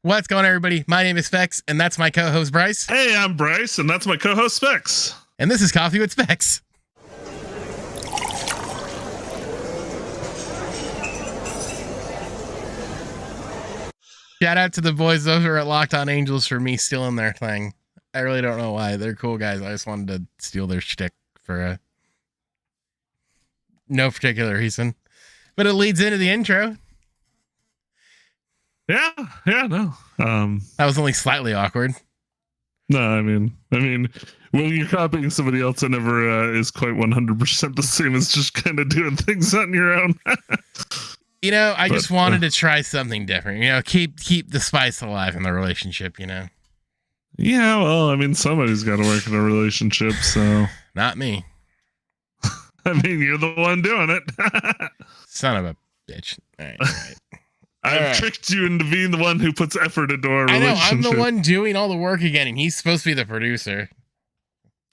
What's going on, everybody? My name is Spects, and that's my co-host, Bryce. Hey, I'm Bryce, and that's my co-host, Spects. And this is Coffee with Spects. Shout out to the boys over at Locked On Angels for me stealing their thing. I really don't know why. They're cool guys. I just wanted to steal their shtick for no particular reason. But it leads into the intro. Yeah, no. That was only slightly awkward. No, I mean, when you're copying somebody else, it never is quite 100% the same as just kind of doing things on your own. You know, I just wanted to try something different. You know, keep the spice alive in the relationship. You know. Yeah, well, I mean, somebody's got to work in a relationship, so Not me. I mean, you're the one doing it. Son of a bitch. All right. I've tricked you into being the one who puts effort into our relationship. I know, I'm the one doing all the work again, and he's supposed to be the producer.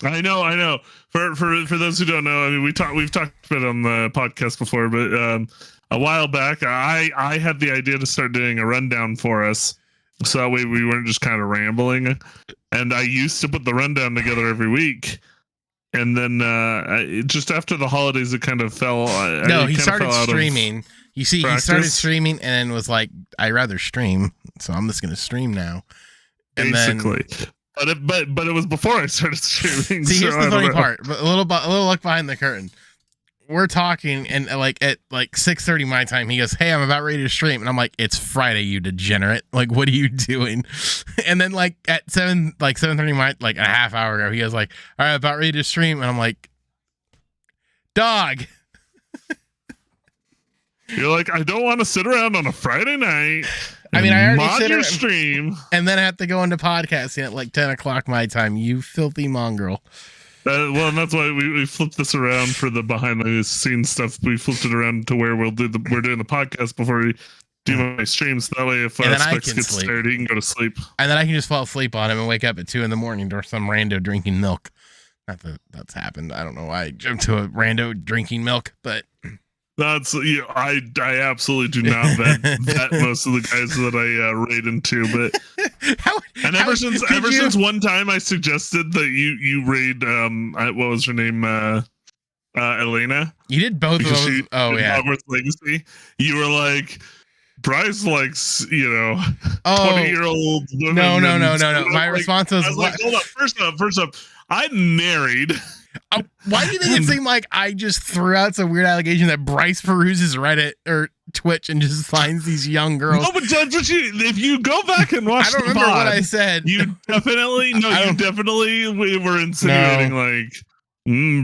I know. For those who don't know, I mean, we've talked about it on the podcast before, but a while back, I had the idea to start doing a rundown for us, so that way we weren't just kind of rambling. And I used to put the rundown together every week, and then just after the holidays, it kind of fell. No, he started streaming. You see, practice. He started streaming and then was like, "I'd rather stream, so I'm just gonna stream now." And basically. But it was before I started streaming. See, here's the funny part. But a little look behind the curtain. We're talking, and at 6:30 my time, he goes, "Hey, I'm about ready to stream," and I'm like, "It's Friday, you degenerate! Like, what are you doing?" And then at 7:30 my a half hour ago, he was like, "All right, about ready to stream," and I'm like, "Dog." You're like, I don't want to sit around on a Friday night. I mean, I already sit your stream, and then I have to go into podcasting at 10 o'clock my time. You filthy mongrel. Well, and that's why we flipped this around for the behind the scenes stuff. We flipped it around to where we're doing the podcast before we do my streams. That way, if Spects gets tired, he can go to sleep. And then I can just fall asleep on him and wake up at 2 a.m. to some rando drinking milk. Not that that's happened. I don't know why I jumped to a rando drinking milk, but. That's I absolutely do not vet most of the guys that I raid into, but ever since one time I suggested that you raid what was her name, Elena. You did both of those. Oh yeah, Hogwarts Legacy. You were like, Bryce likes 20-year-old women. No. My response was like, hold up. First up, I'm married. Why do you think it seemed like I just threw out some weird allegation that Bryce peruses Reddit or Twitch and just finds these young girls? No, but if you go back and watch, I don't remember what I said. You definitely we were insinuating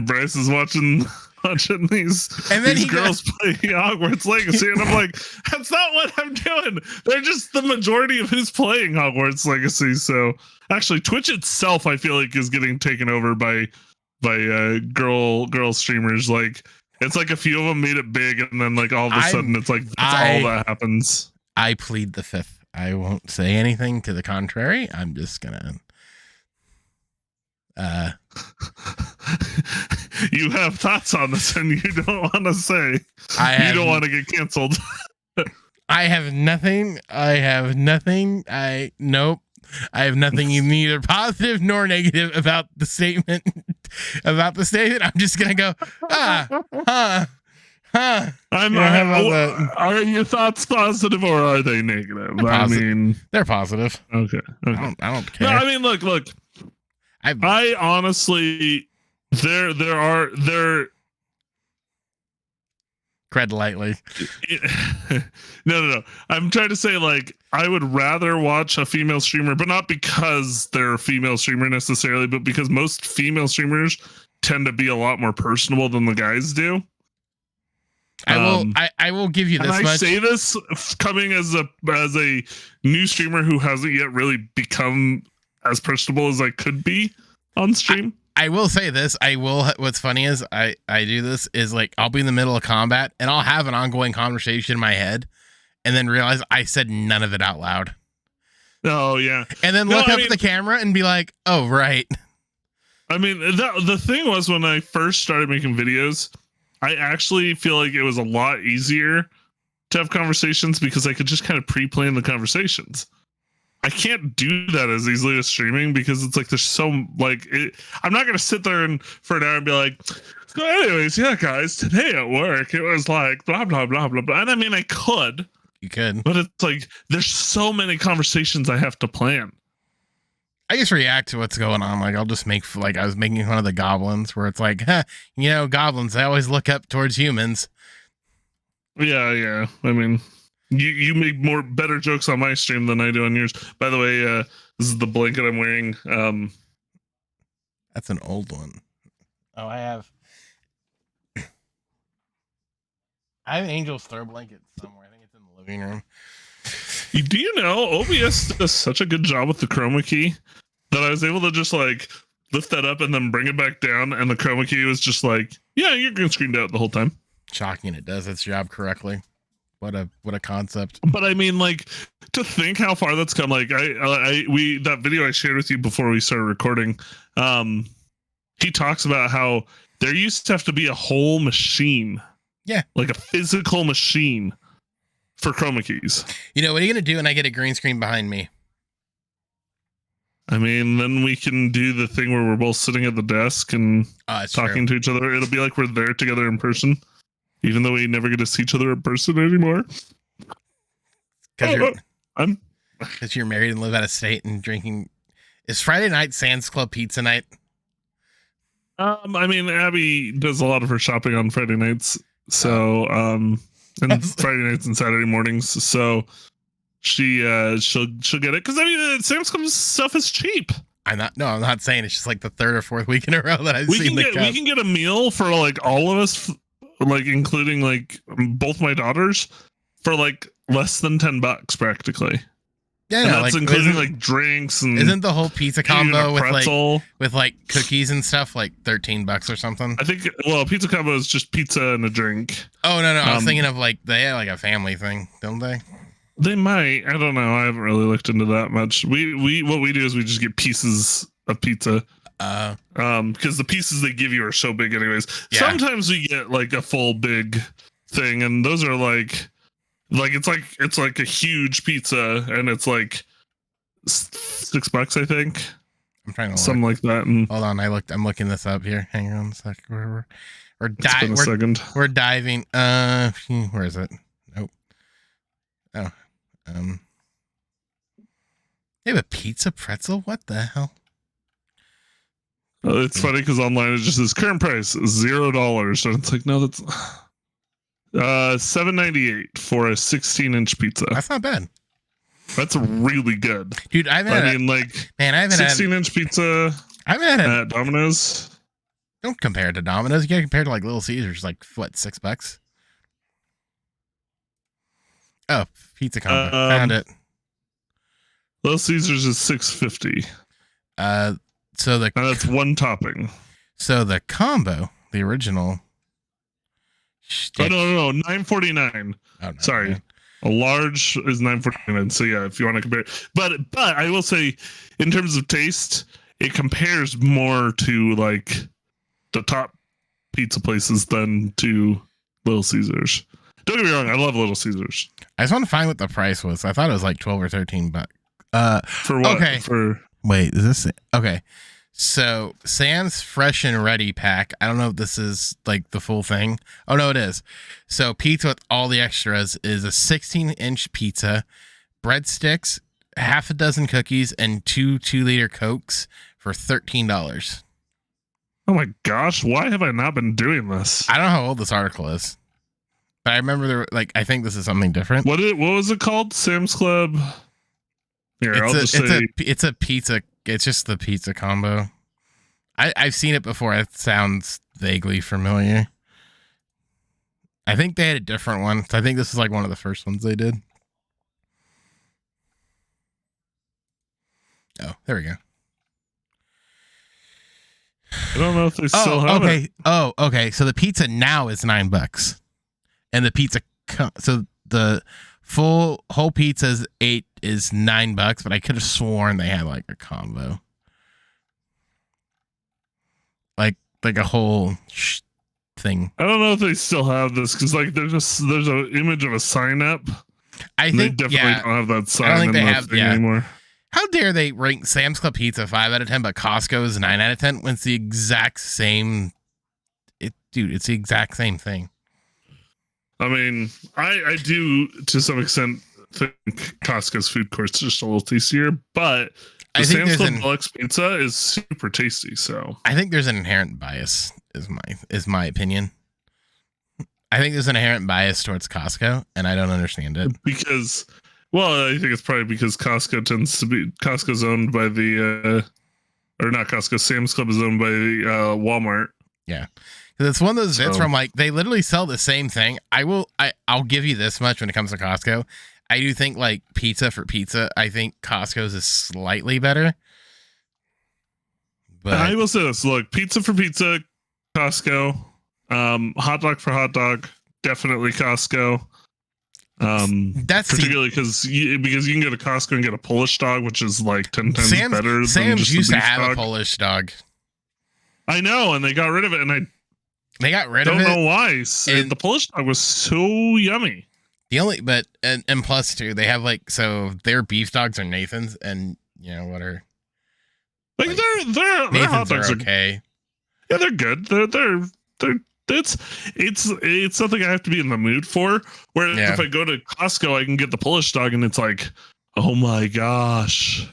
Bryce is watching these girls playing Hogwarts Legacy, and I'm like, that's not what I'm doing. They're just the majority of who's playing Hogwarts Legacy. So actually, Twitch itself, I feel like, is getting taken over by girl streamers. Like, it's like a few of them made it big, and then all of a sudden it's like that's all that happens. I plead the fifth. I won't say anything to the contrary. I'm just gonna you have thoughts on this and you don't want to say. You don't want to get canceled. I have nothing. Nope. I have nothing neither positive nor negative about the statement. I'm just gonna go, Are your thoughts positive or are they negative? I mean, they're positive. Okay. I don't care. No, I mean, look. I honestly, there tread lightly. No. I'm trying to say, I would rather watch a female streamer, but not because they're a female streamer necessarily, but because most female streamers tend to be a lot more personable than the guys do. I will give you this much. I say this coming as a new streamer who hasn't yet really become as personable as I could be on stream. I will say this. What's funny is I do this is I'll be in the middle of combat and I'll have an ongoing conversation in my head and then realize I said none of it out loud. Oh yeah. And then look up at the camera and be like, oh, right. I mean, the thing was, when I first started making videos, I actually feel like it was a lot easier to have conversations because I could just kind of pre-plan the conversations. I can't do that as easily as streaming because it's like there's so like I'm not gonna sit there and for an hour and be like, so anyways, yeah, guys, today at work it was like blah blah blah blah blah. And I mean, I could, You could. but it's like there's so many conversations I have to plan. I just react to what's going on. Like I'll just make like I was making fun of the goblins, where it's like, goblins. They always look up towards humans. Yeah. I mean, you make better jokes on my stream than I do on yours. By the way, this is the blanket I'm wearing. That's an old one. Oh, I have Angel's throw blanket somewhere. I think it's in the living room. Do you know OBS does such a good job with the chroma key that I was able to just like lift that up and then bring it back down, and the chroma key was just like, yeah, you're green screened out the whole time. Shocking, it does its job correctly. What a concept. But I mean, like, to think how far that's come. Like, that video I shared with you before we started recording, he talks about how there used to have to be a whole machine, like a physical machine for chroma keys. What are you gonna do when I get a green screen behind me? I mean, then we can do the thing where we're both sitting at the desk and talking to each other. It'll be like we're there together in person, even though we never get to see each other in person anymore. Because you're married and live out of state and drinking. Is Friday night Sam's Club pizza night? I mean, Abby does a lot of her shopping on Friday nights, so and Friday nights and Saturday mornings. So she'll get it because I mean, Sam's Club stuff is cheap. I'm not saying it's just like the third or fourth week in a row that we can get a meal for like all of us, like including like both my daughters, for like less than $10 practically. Yeah, and that's including like drinks and isn't the whole pizza combo with like cookies and stuff like $13 or something? I think pizza combo is just pizza and a drink. Oh no, I was thinking of like they have like a family thing, don't they? They might. I don't know. I haven't really looked into that much. We what we do is we just get pieces of pizza. Because the pieces they give you are so big anyways. Yeah. Sometimes we get like a full big thing, and those are like it's like a huge pizza, and it's like $6, I think. I'm trying to something like that. And hold on, I'm looking this up here. Hang on a sec. We're diving. Where is it? Nope. Oh, they have a pizza pretzel. What the hell? It's funny because online it just says current price $0, and it's like, no, that's $7.98 for a 16-inch pizza. That's not bad. That's really good, dude. I haven't had 16-inch pizza. I haven't had at Domino's. Don't compare it to Domino's. You gotta compare it to like Little Caesars, like what, $6? Oh, pizza combo. Found it. Little Caesars is $6.50. So that's one topping. So the combo, the original. Oh no, $9.49. Oh, no, sorry, man. A large is $9.49. So yeah, if you want to compare, but I will say, in terms of taste, it compares more to like the top pizza places than to Little Caesars. Don't get me wrong, I love Little Caesars. I just want to find what the price was. I thought it was like $12 or $13. For what? Okay. For wait, is this it? Okay? So Sam's Fresh and Ready pack. I don't know if this is like the full thing. Oh no, it is. So pizza with all the extras is a 16-inch pizza, breadsticks, half a dozen cookies, and 2-liter Cokes for $13. Oh my gosh, why have I not been doing this? I don't know how old this article is, but I remember there I think this is something different. What was it called? Sam's Club. Here, it's a pizza. It's just the pizza combo. I've seen it before. It sounds vaguely familiar. I think they had a different one. I think this is like one of the first ones they did. Oh, there we go. I don't know if they still have it. Oh, okay. So the pizza now is $9, and the pizza so the full whole pizza's $8 is $9, but I could have sworn they had like a combo, like a whole thing. I don't know if they still have this because like there's an image of a sign up. I think they definitely don't have that sign. I don't think they have anymore. How dare they rank Sam's Club pizza 5 out of 10, but Costco's 9 out of 10 when it's the exact same. It's the exact same thing. I mean, I do to some extent think Costco's food court's just a little tastier, but the Sam's Club Deluxe pizza is super tasty. So I think there's an inherent bias. Is my opinion. I think there's an inherent bias towards Costco, and I don't understand it. Because, well, I think it's probably because Costco's owned by the, or not Costco, Sam's Club is owned by Walmart. Yeah. Because it's one of those bits where I'm like, they literally sell the same thing. I'll give you this much when it comes to Costco. I do think like pizza for pizza, I think Costco's is slightly better. But I will say this, look, pizza for pizza, Costco. Hot dog for hot dog, definitely Costco. That's particularly because you can go to Costco and get a Polish dog, which is like 10 times better than Sam's just used a to have dog. a Polish dog. I know, and they got rid of it, and they got rid of it. Don't know why. The Polish dog was so yummy. The only, but and plus too, they have like, so their beef dogs are Nathan's, and you know what are like their hot dogs are okay. Yeah, they're good. They're it's something I have to be in the mood for. Where if I go to Costco, I can get the Polish dog, and it's like, oh my gosh.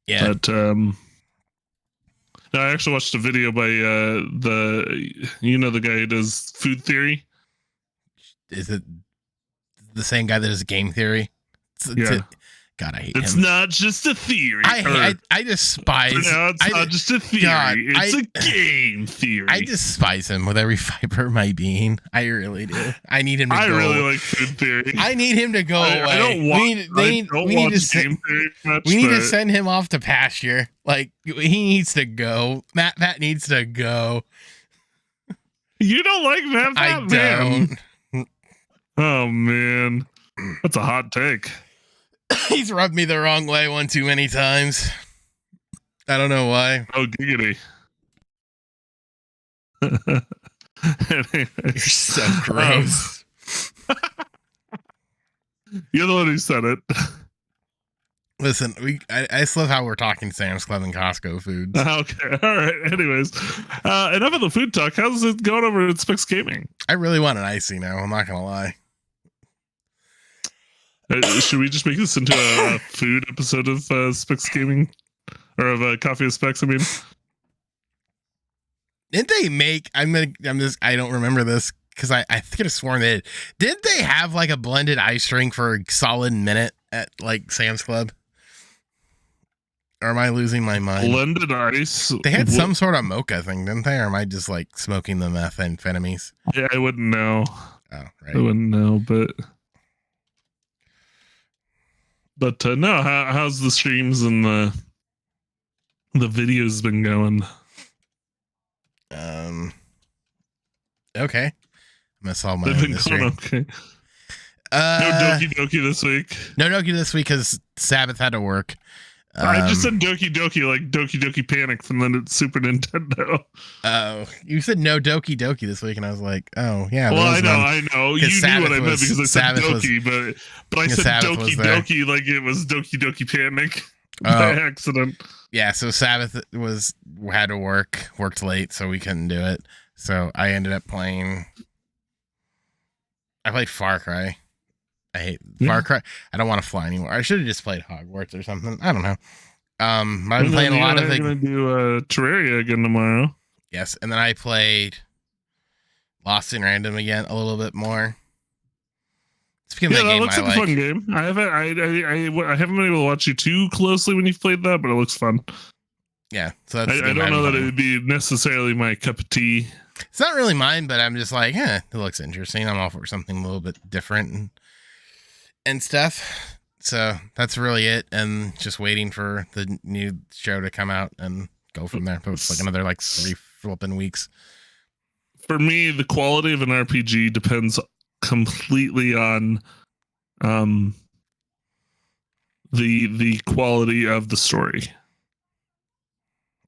Yeah. But I actually watched a video by the guy who does Food Theory. Is it the same guy that does Game Theory? Yeah. God, I hate it's him. It's not just a theory. I despise. No, it's not just a theory. God, it's a game theory. I despise him with every fiber of my being. I really do. I need him to go. I really like Food Theory. I need him to go away. I don't watch game theory much. We need to send him off to pasture. Like, he needs to go. Matt needs to go. You don't like Matt? I don't. Oh, man. That's a hot take. He's rubbed me the wrong way one too many times. I don't know why. Oh, giggity. You're so gross. You're the one who said it. Listen, I just love how we're talking Sam's Club and Costco foods. Okay, all right. Anyways, enough of the food talk. How's it going over at Spects Gaming? I really want an icy now. I'm not gonna lie. Should we just make this into a food episode of Spects Gaming, or of Coffee with Spects? I mean, didn't they make? I don't remember this because I could have sworn they did. Did they have like a blended ice drink for a solid minute at like Sam's Club? Or am I losing my mind? Blended ice. They had some sort of mocha thing, didn't they? Or am I just like smoking the methamphetamines? Yeah, I wouldn't know. Oh, right. I wouldn't know, but no. How's the streams and the videos been going? Okay. I'm gonna solve my own mystery. Okay. No Doki Doki this week. No Doki this week because Sabbath had to work. I just said Doki Doki like Doki Doki Panic from the Super Nintendo. Oh, you said no Doki Doki this week, and I was like, oh yeah. Well, I know. You knew what I meant because I said Doki, but I said Doki Doki like it was Doki Doki Panic by accident. Yeah, so Sabbath had to worked late, so we couldn't do it. So I ended up playing. I played Far Cry. I hate Far Cry. I don't want to fly anymore. I should have just played Hogwarts or something. I don't know. I've been playing a lot of things. I'm gonna do Terraria again tomorrow. Yes, and then I played Lost in Random again a little bit more. It's become that game looks like a fun game. I haven't been able to watch you too closely when you've played that, but it looks fun. Yeah, so that's I don't know that it would be necessarily my cup of tea. It's not really mine, but I'm just like, it looks interesting. I'm all for something a little bit different and stuff. So that's really it. And just waiting for the new show to come out and go from there. It's like another 3 flipping weeks. For me, the quality of an RPG depends completely on the quality of the story.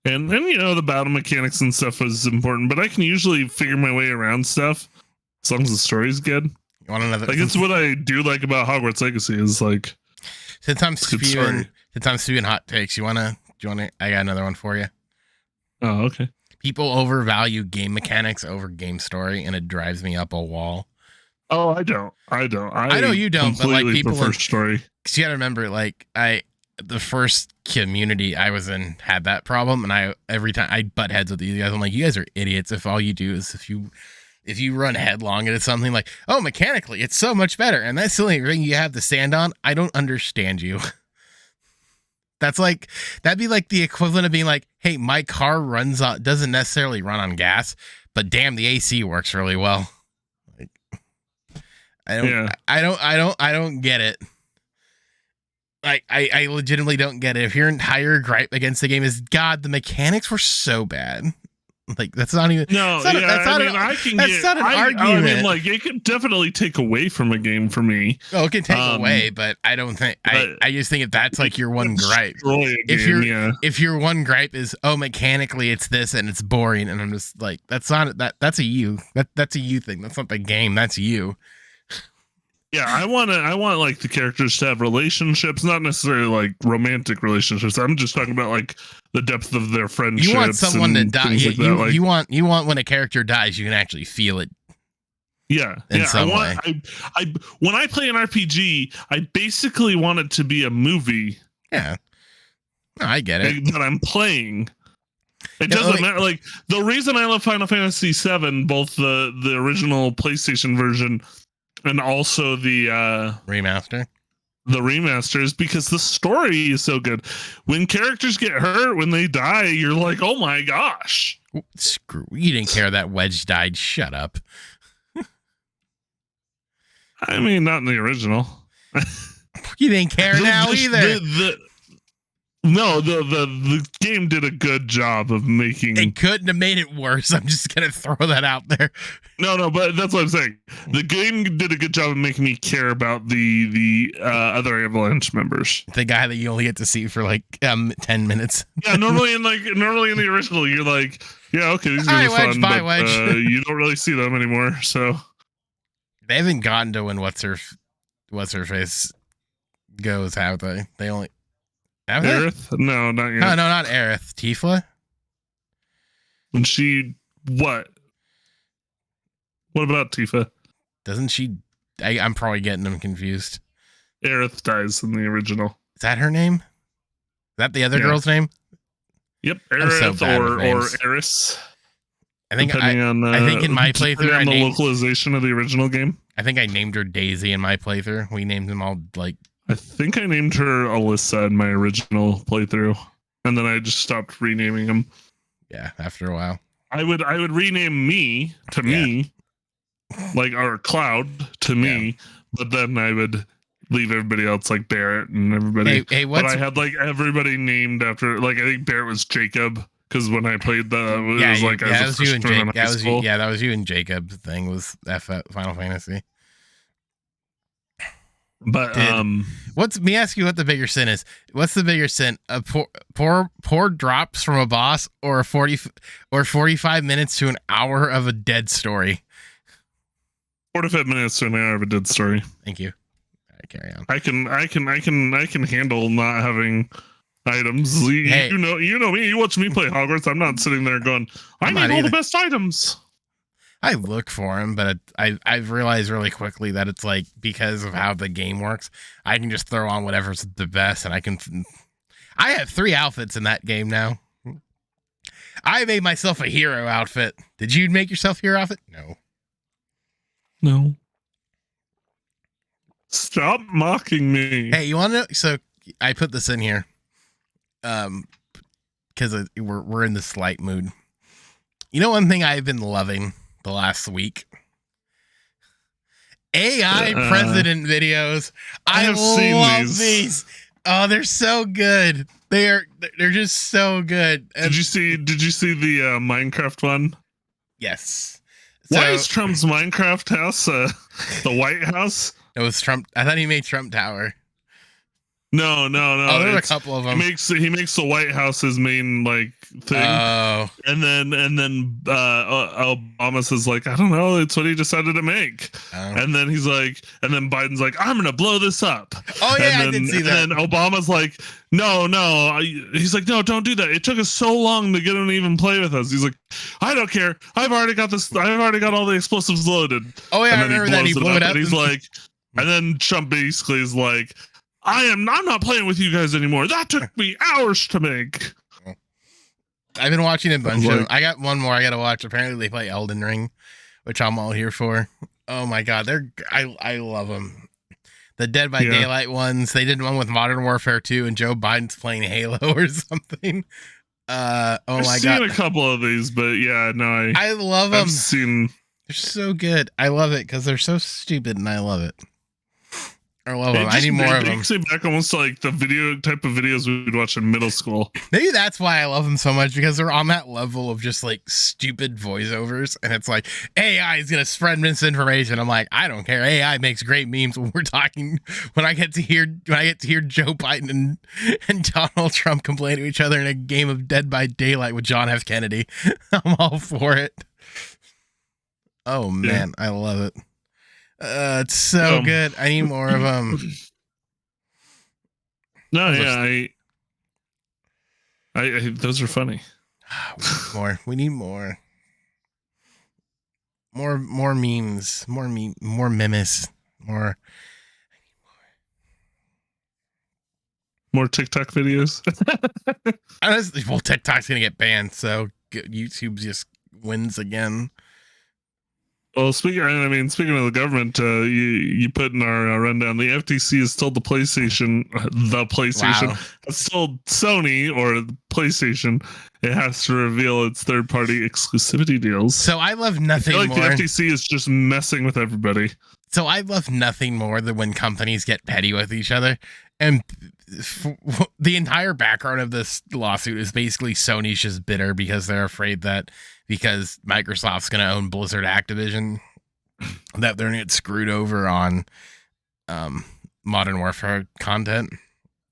And the battle mechanics and stuff is important, but I can usually figure my way around stuff as long as the story's good. You want another? It's what I do like about Hogwarts Legacy is like. Since I'm Since I'm spewing hot takes, do you wanna? I got another one for you. Oh, okay. People overvalue game mechanics over game story, and it drives me up a wall. Oh, I don't. I know you don't, but like people prefer story. Because you gotta remember, like the first community I was in had that problem, and every time I butt heads with these guys, I'm like, you guys are idiots. If all you do is if you run headlong into something like, oh, mechanically it's so much better, and that's the only thing you have to stand on, I don't understand you. That'd be like the equivalent of being like, hey, my car doesn't necessarily run on gas, but damn, the AC works really well. Like, I don't get it. I legitimately don't get it. If your entire gripe against the game is, God, the mechanics were so bad. Like, that's not even. No, that's not an argument. I mean, like, it could definitely take away from a game for me. Oh, it can take away, but I don't think. I just think if that's like your one gripe, if your one gripe is, oh, mechanically it's this and it's boring, and I'm just like, that's not that. That's a you. That's a you thing. That's not the game. That's you. Yeah, I want like the characters to have relationships, not necessarily like romantic relationships. I'm just talking about like the depth of their friendships. You want someone to die. You want when a character dies, you can actually feel it. Yeah, in some way. I when I play an RPG, I basically want it to be a movie. Yeah, no, I get it. That I'm playing. It doesn't matter. Like, the reason I love Final Fantasy VII, both the original PlayStation version and also the remaster. The remasters, because the story is so good. When characters get hurt, when they die, you're like, oh my gosh. Screw, you didn't care that Wedge died. Shut up. I mean, not in the original. You didn't care now either. The game did a good job of making. It couldn't have made it worse. I'm just gonna throw that out there. No, but that's what I'm saying. The game did a good job of making me care about the other Avalanche members. The guy that you only get to see for like 10 minutes. Yeah, normally in the original, you're like, yeah, okay, these are fun, but you don't really see them anymore. So they haven't gotten to when what's her face goes, have they? They only. Aerith? No, not yet. No, not Aerith. Tifa? And she, what? What about Tifa? Doesn't she? I'm probably getting them confused. Aerith dies in the original. Is that her name? Is that the other girl's name? Yep, Aerith or Eris. I think in my playthrough, I named the localization of the original game. I think I named her Daisy in my playthrough. We named them all like. I think I named her Alyssa in my original playthrough, and then I just stopped renaming them. Yeah, after a while. I would rename me to me, like our Cloud to me, but then I would leave everybody else like Barrett and everybody. But I had like everybody named after, like, I think Barrett was Jacob, because when I played that was you and Jacob. That was you and Jacob's thing was Final Fantasy. But let me ask you what the bigger sin is. What's the bigger sin? A poor drops from a boss, or 45 minutes to an hour of a dead story? 45 minutes to an hour of a dead story. Thank you. All right, carry on. I can handle not having items. You know me. You watch me play Hogwarts. I'm not sitting there going, I need all the best items. I look for him, but I've realized really quickly that it's like, because of how the game works, I can just throw on whatever's the best, and I have 3 outfits in that game now. I made myself a hero outfit. Did you make yourself a hero outfit? No. Stop mocking me. Hey, you want to know? So I put this in here, because we're in the slight mood. You know, one thing I've been loving the last week, AI president videos. I have love these. Oh, they're so good. They're just so good. And did you see the Minecraft one? Yes. Why is Trump's Minecraft house the White House? It was Trump. I thought he made Trump Tower. No. Oh, there's a couple of them. He makes the White House his main like thing. Oh. And then Obama says like, I don't know, it's what he decided to make. And then he's like, and then Biden's like, I'm gonna blow this up. Oh yeah, I did see that. And then Obama's like, no. He's like, no, don't do that. It took us so long to get him to even play with us. He's like, I don't care. I've already got all the explosives loaded. Oh yeah, and I remember that he blew it up. And he's like, and then Trump basically is like, I'm not playing with you guys anymore. That took me hours to make. I've been watching a bunch of. I got one more I got to watch. Apparently, they play Elden Ring, which I'm all here for. Oh my god, I love them. The Dead by Daylight ones. They did one with Modern Warfare 2, and Joe Biden's playing Halo or something. I've seen a couple of these, but yeah, no, I love them. They're so good. I love it because they're so stupid, and I love it. I love them. I need more of them. It takes me back almost to like the type of videos we would watch in middle school. Maybe that's why I love them so much, because they're on that level of just like stupid voiceovers, and it's like AI is gonna spread misinformation. I'm like, I don't care. AI makes great memes when we're talking. When I get to hear Joe Biden and Donald Trump complain to each other in a game of Dead by Daylight with John F. Kennedy, I'm all for it. Oh man, I love it. It's so good. I need more of them. No, yeah, I those are funny. We need more. More memes. More memes. More TikTok videos. Honestly, well, TikTok's gonna get banned, so YouTube just wins again. Well, speaking of the government, you put in our rundown, the FTC has told the PlayStation. Wow. Has told Sony or the PlayStation it has to reveal its third-party exclusivity deals. So I love nothing more. I feel like the FTC is just messing with everybody. So I love nothing more than when companies get petty with each other. And the entire background of this lawsuit is basically Sony's just bitter because they're afraid that because Microsoft's going to own Blizzard Activision, that they're going to get screwed over on Modern Warfare content.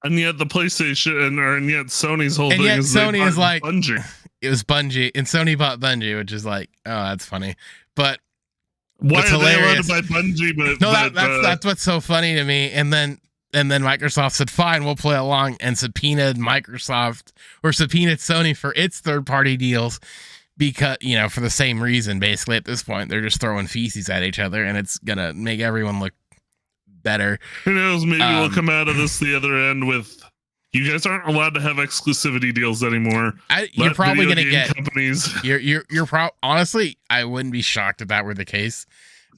And yet the PlayStation, and yet Sony's whole thing is Sony is like, Bungie. It was Bungie, and Sony bought Bungie, which is like, oh, that's funny. But why are they allowed to buy Bungie? But no, that's what's so funny to me. And then Microsoft said, fine, we'll play along, and subpoenaed Sony for its third-party deals because, for the same reason, basically. At this point, they're just throwing feces at each other, and it's going to make everyone look better. Who knows? Maybe we'll come out of this the other end with, you guys aren't allowed to have exclusivity deals anymore. You're probably going to get companies. Honestly, I wouldn't be shocked if that were the case.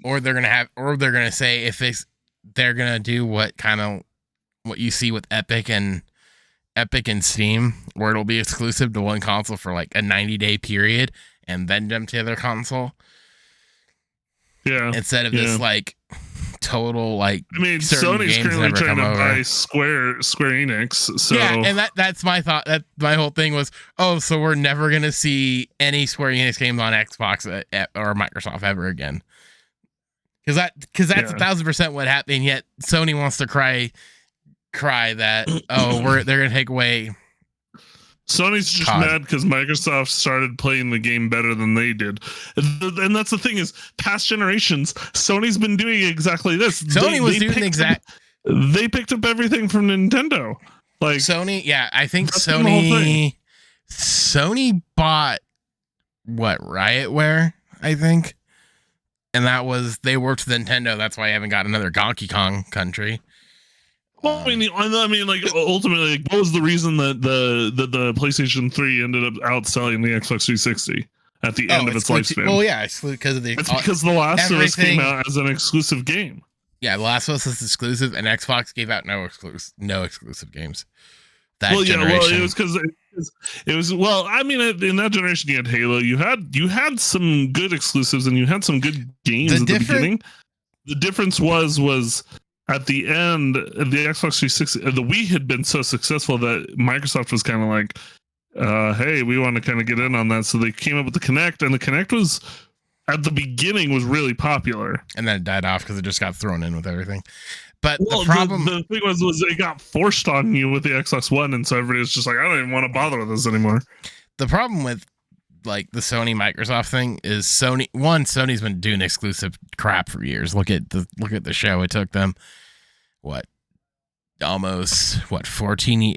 Or they're going to say if they're going to do what you see with Epic and Steam, where it'll be exclusive to one console for like a 90-day period and then jump to the other console. Yeah. Instead of this like total like, Sony's currently trying to buy Square Enix. So yeah, and that's my thought. That my whole thing was, so we're never gonna see any Square Enix games on Xbox or Microsoft ever again. Because that's 1,000% what happened. Yet Sony wants to cry that they're gonna take away. Sony's just mad because Microsoft started playing the game better than they did, and that's the thing is, past generations, Sony's been doing exactly this. They picked up everything from Nintendo. Like Sony, yeah, I think Sony bought Riotware, I think. And they worked with Nintendo. That's why I haven't got another Donkey Kong Country. Well, like ultimately, like, what was the reason that the PlayStation 3 ended up outselling the Xbox 360 at the end of its lifespan? Well, yeah, because of it's because The Last of Us came out as an exclusive game. Yeah, The Last of Us is exclusive, and Xbox gave out no exclusive games. It was because it was in that generation you had Halo, you had some good exclusives and you had some good games at the beginning. The difference was at the end, the Xbox 360, the Wii had been so successful that Microsoft was kind of like, hey, we want to kind of get in on that. So they came up with the Kinect, and the Kinect was at the beginning was really popular, and then it died off because it just got thrown in with everything. But Well, the problem, the thing was it got forced on you with the Xbox One, and so everybody was just like, I don't even want to bother with this anymore. the problem with like the Sony Microsoft thing is Sony's been doing exclusive crap for years. Look at the show. It took them almost 14.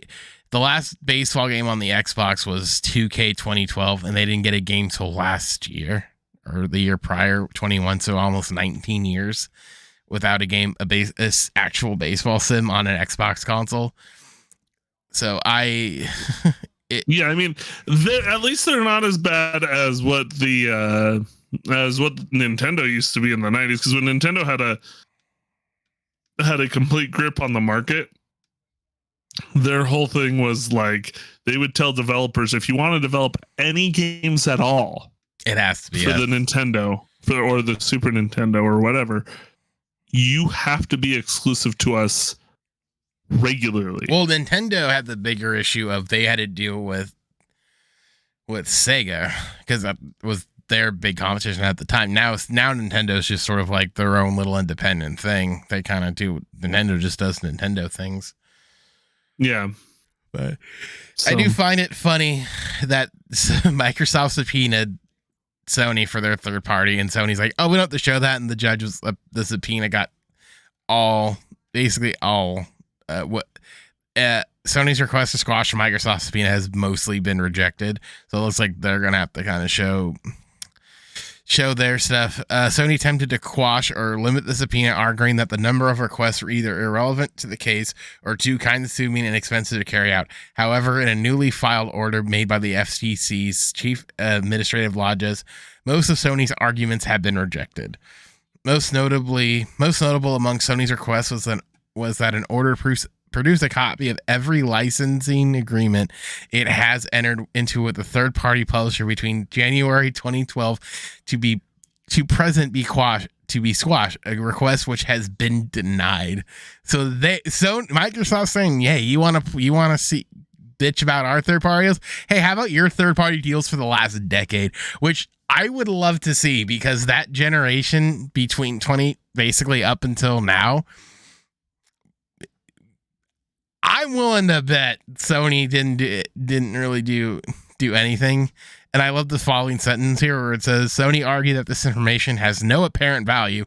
The last baseball game on the Xbox was 2K 2012, and they didn't get a game till last year or the year prior, 21. So almost 19 years without a game, a actual baseball sim on an Xbox console. So I mean, at least they're not as bad as what Nintendo used to be in the 90s. Because when Nintendo had a complete grip on the market, their whole thing was like they would tell developers, if you want to develop any games at all, it has to be for the Nintendo or the Super Nintendo or whatever, you have to be exclusive to us regularly. Well, Nintendo had the bigger issue of they had to deal with Sega because that was their big competition at the time. Now Nintendo's just sort of like their own little independent thing. They kind of do. Nintendo just does Nintendo things. Yeah, but I do find it funny that Microsoft subpoenaed Sony for their third party, and Sony's like, "Oh, we don't have to show that." And the judge was the subpoena got basically all. Sony's request to squash Microsoft subpoena has mostly been rejected, so it looks like they're gonna have to kind of show their stuff. Sony attempted to quash or limit the subpoena, arguing that the number of requests were either irrelevant to the case or too time-consuming and expensive to carry out. However, in a newly filed order made by the FTC's chief administrative law judge, most of Sony's arguments have been rejected. Most notable among Sony's requests was that an order produce a copy of every licensing agreement it has entered into with a third-party publisher between January 2012 to present be squashed, a request which has been denied. So Microsoft's saying, "Yeah, you want to see bitch about our third-party deals? Hey, how about your third-party deals for the last decade?" Which I would love to see, because that generation between 20 basically up until now, I'm willing to bet Sony didn't really do anything. And I love the following sentence here where it says, Sony argued that this information has no apparent value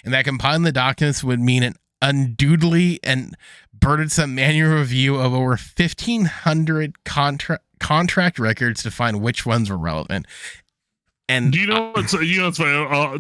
and that compiling the documents would mean an unduly and burdensome manual review of over 1,500 contract records to find which ones were relevant. And do you know what's funny?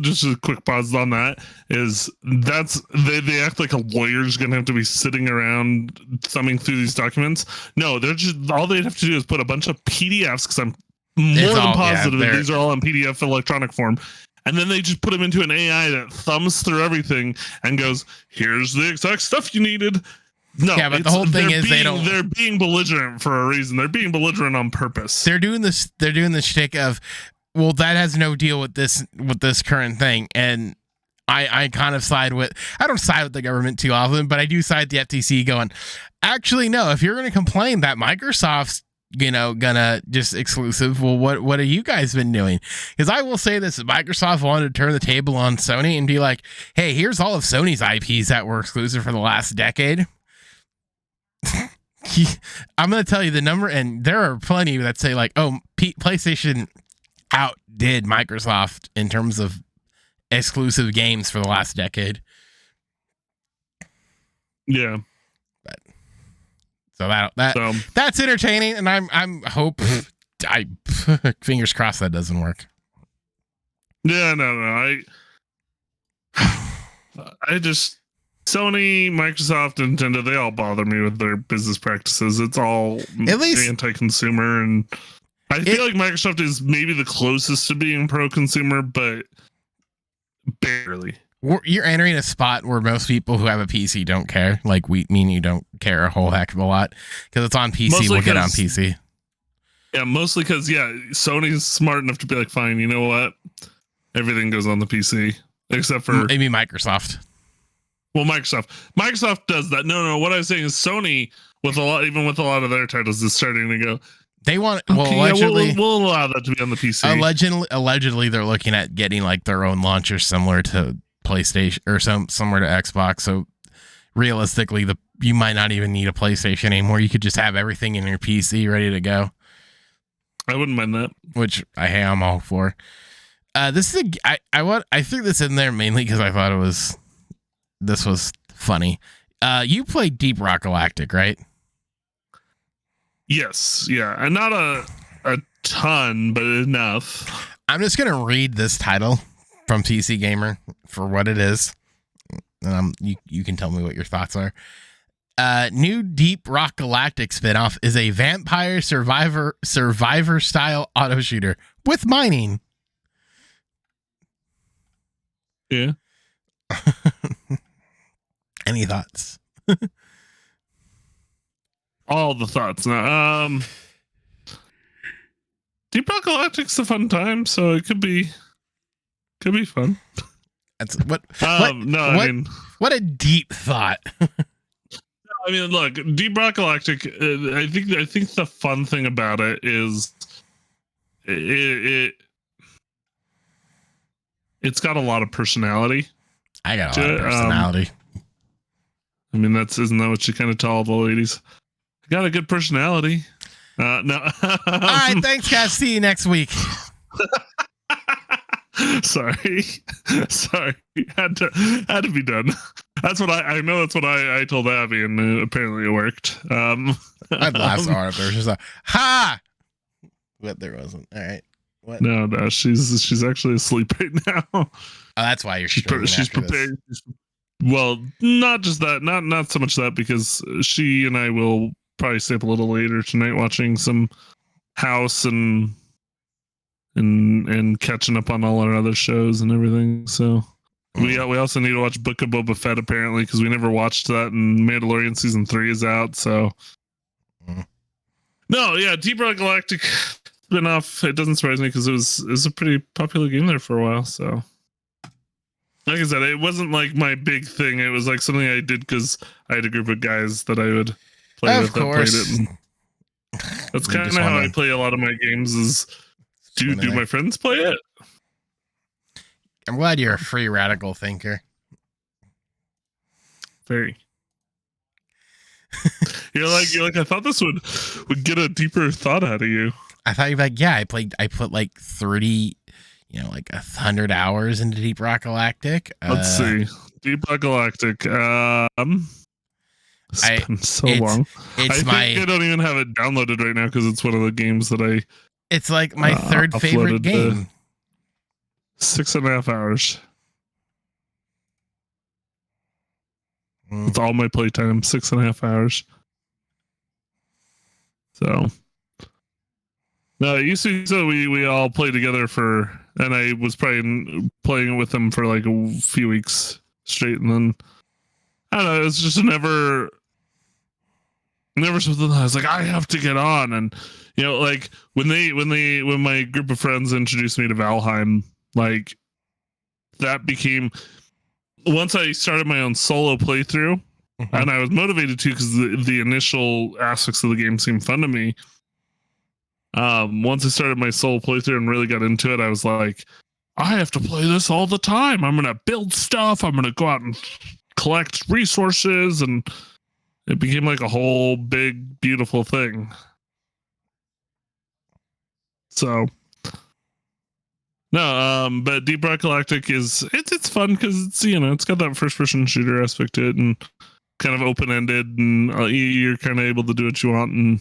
Just a quick pause on that is they act like a lawyer's gonna have to be sitting around thumbing through these documents. No, they're just, all they'd have to do is put a bunch of PDFs, because I'm more than positive these are all in PDF electronic form, and then they just put them into an AI that thumbs through everything and goes, "Here's the exact stuff you needed." No, yeah, but the whole thing is they're being belligerent for a reason. They're being belligerent on purpose. They're doing this shtick of, well, that has no deal with this current thing. And I kind of I don't side with the government too often, but I do side with the FTC going, actually, no, if you're going to complain that Microsoft's, gonna just exclusive, well, what have you guys been doing? Because I will say this, Microsoft wanted to turn the table on Sony and be like, hey, here's all of Sony's IPs that were exclusive for the last decade. I'm going to tell you the number, and there are plenty that say like, oh, PlayStation outdid Microsoft in terms of exclusive games for the last decade. Yeah. So that's entertaining, and I'm fingers crossed that doesn't work. Yeah, no. I just, Sony, Microsoft, Nintendo, they all bother me with their business practices. It's all at least anti-consumer, and I feel like Microsoft is maybe the closest to being pro-consumer, but barely. You're entering a spot where most people who have a PC don't care. Like you don't care a whole heck of a lot because it's on PC. We'll get on PC. Yeah, mostly because Sony's smart enough to be like, fine, you know what? Everything goes on the PC except for maybe Microsoft. Well, Microsoft does that. No. What I was saying is Sony, with a lot of their titles, is starting to go. They want allegedly we'll allow that to be on the PC. Allegedly, they're looking at getting like their own launcher similar to PlayStation or somewhere to Xbox. So realistically, you might not even need a PlayStation anymore. You could just have everything in your PC ready to go. I wouldn't mind that. Which I'm all for. This is I threw this in there mainly because I thought this was funny. You played Deep Rock Galactic, right? Yes, yeah, and not a ton, but enough. I'm just gonna read this title from PC Gamer for what it is, and you can tell me what your thoughts are. New Deep Rock Galactic spinoff is a vampire survivor style auto shooter with mining. Yeah. Any thoughts? All the thoughts now. Deep Rock Galactic's a fun time, so it could be fun. That's what a deep thought. I mean, look, Deep Rock Galactic. I think the fun thing about it is it's got a lot of personality. I got a lot of personality. I mean, isn't that what you kind of tell all the ladies? I got a good personality. No. All right, thanks, guys. See you next week. Sorry, had to be done. That's what I know. That's what I told Abby, and apparently it worked. I'd laugh so hard if there was just a ha, but there wasn't. All right, what? No, she's actually asleep right now. Oh, that's why she's prepared. Well, not just that, not so much that, because she and I will probably stay up a little later tonight watching some House and catching up on all our other shows and everything. So we also need to watch Book of Boba Fett apparently, because we never watched that, and Mandalorian season 3 is out. So no, yeah, Deep Rock Galactic spinoff. It doesn't surprise me because it was a pretty popular game there for a while. So like I said, it wasn't like my big thing. It was like something I did because I had a group of guys that I would play with that played it. And that's kind of how I play a lot of my games. Is do my friends play it? I'm glad you're a free radical thinker. Very. You're like I thought this would get a deeper thought out of you. I thought you'd be like, yeah, I put like 30, like 100 hours into Deep Rock Galactic. Let's see. Deep Rock Galactic. It's been so long. I think I don't even have it downloaded right now because it's one of the games that I. It's like my third favorite game. 6.5 hours. It's all my playtime. 6.5 hours. So. No, it used to be so we all played together and I was probably playing with them for like a few weeks straight, and then I don't know, it's just never something I was like, I have to get on. And like when my group of friends introduced me to Valheim, like that became, once I started my own solo playthrough, and I was motivated to because the initial aspects of the game seemed fun to me. Once I started my solo playthrough and really got into it, I was like, I have to play this all the time. I'm gonna build stuff. I'm gonna go out and collect resources, and it became like a whole big, beautiful thing. So, no, but Deep Rock Galactic it's fun because it's got that first person shooter aspect to it, and kind of open ended, and you're kind of able to do what you want, and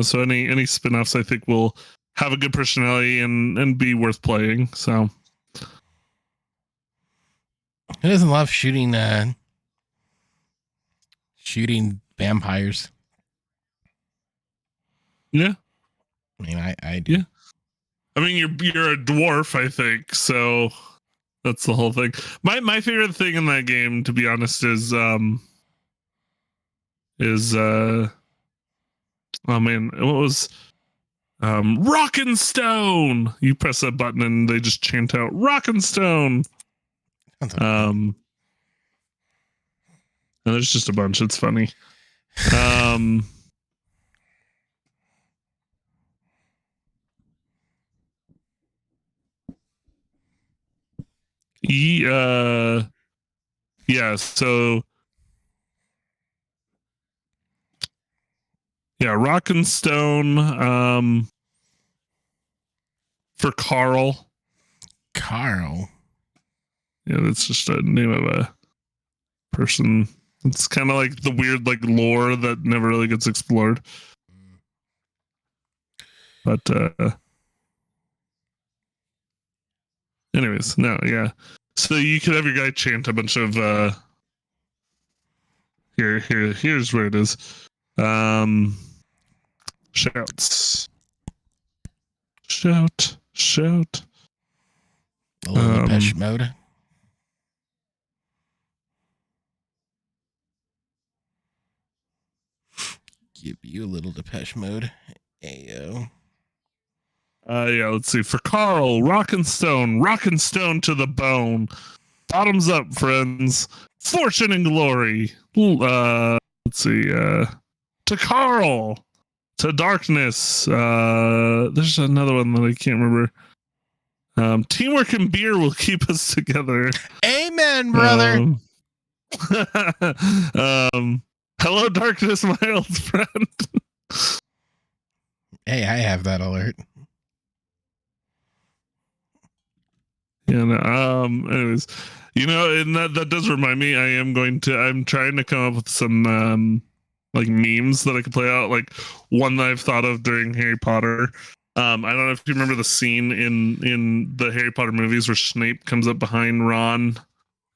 so any spin-offs I think will have a good personality and be worth playing. So who doesn't love shooting vampires? Yeah. I mean, I do. Yeah. I mean, you're a dwarf, I think, so that's the whole thing. My favorite thing in that game, to be honest, is oh man, what was Rockin' Stone? You press a button and they just chant out Rockin' Stone. And there's just a bunch. It's funny. Yeah, so yeah, Rock and Stone for Carl. Carl. Yeah, that's just a name of a person. It's kind of like the weird like lore that never really gets explored. But anyways, no, yeah. So you could have your guy chant a bunch of here's where it is. Shouts. Shout. A little Depeche Mode. Give you a little Depeche Mode. Ayo. Yeah, let's see. For Carl, rock and stone to the bone. Bottoms up, friends. Fortune and glory. Let's see. To Carl. To darkness. There's another one that I can't remember. Teamwork and beer will keep us together. Amen, brother. Hello, darkness, my old friend. Hey, I have that alert. Yeah, no, anyways, and that does remind me, I'm trying to come up with some like memes that I could play out, like one that I've thought of during Harry Potter. I don't know if you remember the scene in the Harry Potter movies where Snape comes up behind Ron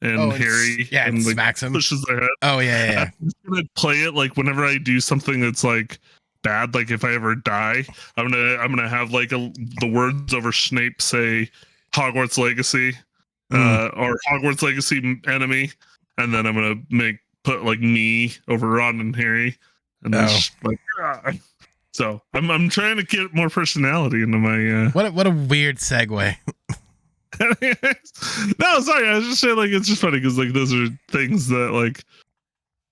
and Harry and like, smacks him, pushes their head. Oh yeah. I'm just gonna play it like whenever I do something that's like bad, like if I ever die, I'm gonna have like the words over Snape say Hogwarts Legacy or Hogwarts Legacy enemy, and then I'm gonna put like me over Ron and Harry, and then like so I'm trying to get more personality into my what a weird segue. No, sorry, I was just saying like it's just funny because like those are things that like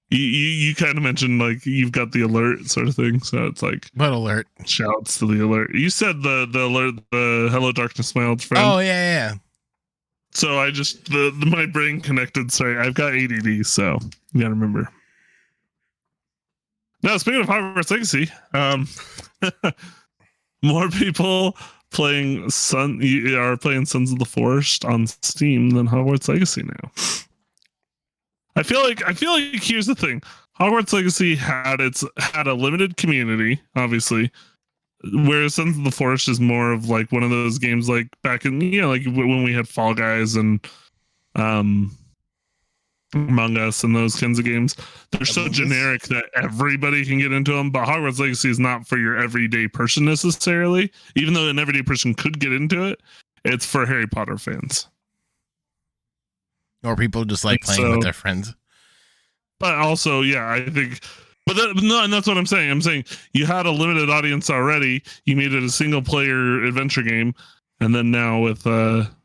you kind of mentioned like you've got the alert sort of thing, so it's like what alert? Shouts to the alert. You said the alert, the hello darkness, my old friend. Oh yeah. So I just my brain connected. Sorry, I've got ADD, so you gotta remember. Now speaking of Hogwarts Legacy, more people playing are playing Sons of the Forest on Steam than Hogwarts Legacy now. I feel like here's the thing. Hogwarts Legacy had a limited community, obviously, whereas Sons of the Forest is more of like one of those games like back in like when we had Fall Guys and Among Us and those kinds of games. They're so generic that everybody can get into them, but Hogwarts Legacy is not for your everyday person necessarily, even though an everyday person could get into it. It's for Harry Potter fans. Or people just like playing with their friends. But also, yeah, I think... and that's what I'm saying. I'm saying you had a limited audience already. You made it a single-player adventure game. And then now with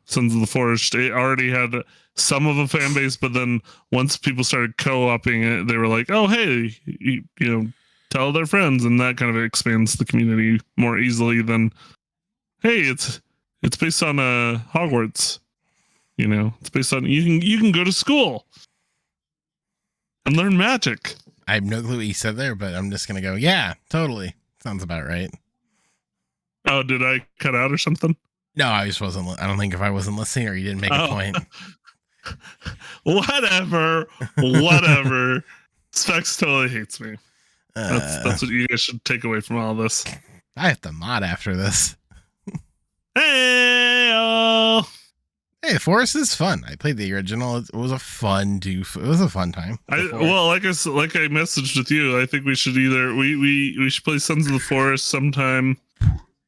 Sons of the Forest, it already had some of a fan base. But then once people started co-oping it, they were like, oh, hey, tell their friends. And that kind of expands the community more easily than, hey, it's based on Hogwarts. It's based on you can go to school and learn magic. I have no clue what you said there, but I'm just gonna go, yeah, totally. Sounds about right. Oh, did I cut out or something? No, I just wasn't. I don't think if I wasn't listening or you didn't make a point. Whatever. Spects totally hates me. That's what you guys should take away from all this. I have to mod after this. Hey, Forrest is fun. I played the original. It was a fun time. Like I messaged with you, I think we should we should play Sons of the Forest sometime.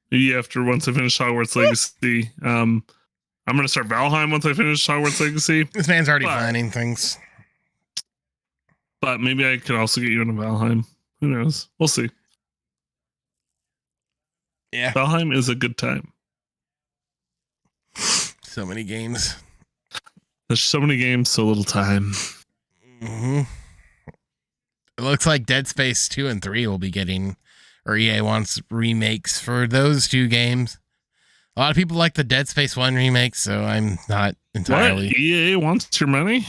Maybe once I finish Hogwarts Legacy. I'm gonna start Valheim once I finish Hogwarts Legacy. This man's already planning things. But maybe I could also get you into Valheim. Who knows? We'll see. Yeah. Valheim is a good time. So many games. There's so many games, so little time. Mm-hmm. It looks like Dead Space 2 and 3 will be getting, or EA wants remakes for those two games. A lot of people like the Dead Space 1 remake, so I'm not entirely... What? EA wants your money?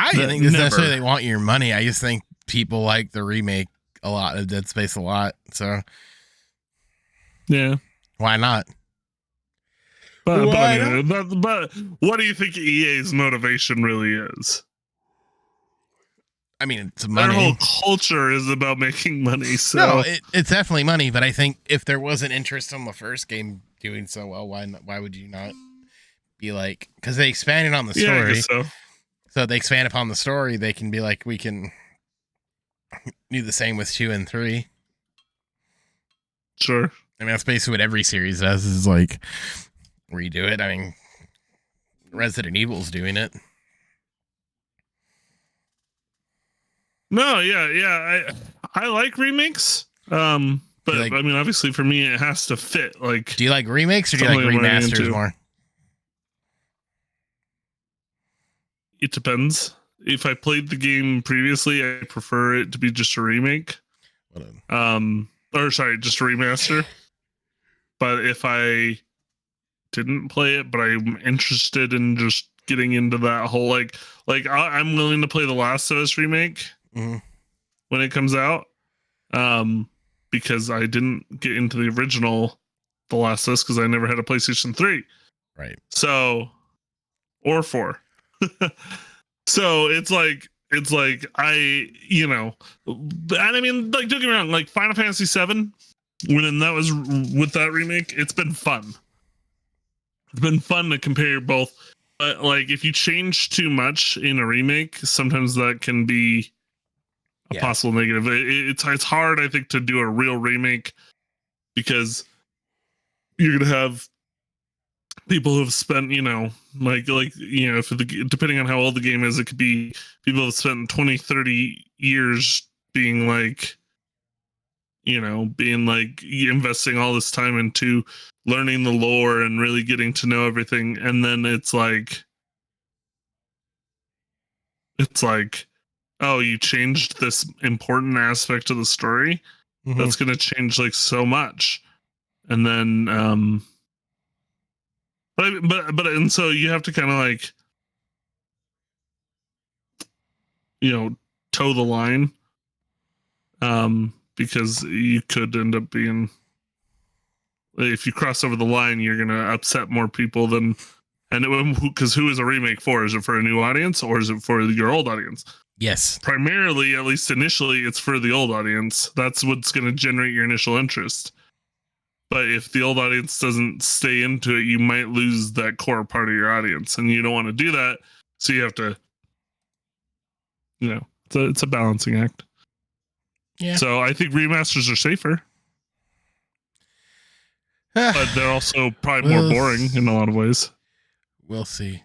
I don't think it's necessarily they want your money. I just think people like the remake a lot of Dead Space a lot. So yeah, why not? But what do you think EA's motivation really is? I mean, it's money. Their whole culture is about making money. So no, it's definitely money. But I think if there was an interest in the first game doing so well, why would you not be like? Because they expanded on the story. Yeah, I guess so. So they expand upon the story. They can be like, we can do the same with 2 and 3. Sure. I mean, that's basically what every series does. Is like redo it. I mean, Resident Evil's doing it. No, yeah. I like remakes. But like, I mean, obviously for me, it has to fit. Like, do you like remakes or do you like remasters more? It depends. If I played the game previously, I prefer it to be just a remake. Just a remaster. But if I didn't play it, but I'm interested in just getting into that whole I'm willing to play the Last of Us remake when it comes out, because I didn't get into the original The Last of Us because I never had a PlayStation 3, right? So, or 4. So it's like I, and I mean, like, don't get me wrong, like Final Fantasy 7, when that was with that remake, it's been fun. It's been fun to compare both. But like, if you change too much in a remake, sometimes that can be a possible negative. It's hard, I think, to do a real remake because you're gonna have people who have spent, depending on how old the game is, it could be people who have spent 20, 30 years being investing all this time into learning the lore and really getting to know everything. And then it's like, oh, you changed this important aspect of the story. That's going to change like so much. And then, and so you have to kind of like, toe the line, because you could end up being, if you cross over the line, you're going to upset more people than, because who is a remake for? Is it for a new audience or is it for your old audience? Yes. Primarily, at least initially, it's for the old audience. That's what's going to generate your initial interest. But if the old audience doesn't stay into it, you might lose that core part of your audience, and you don't want to do that. So you have to, it's a balancing act. Yeah. So I think remasters are safer, but they're also probably more boring in a lot of ways. We'll see.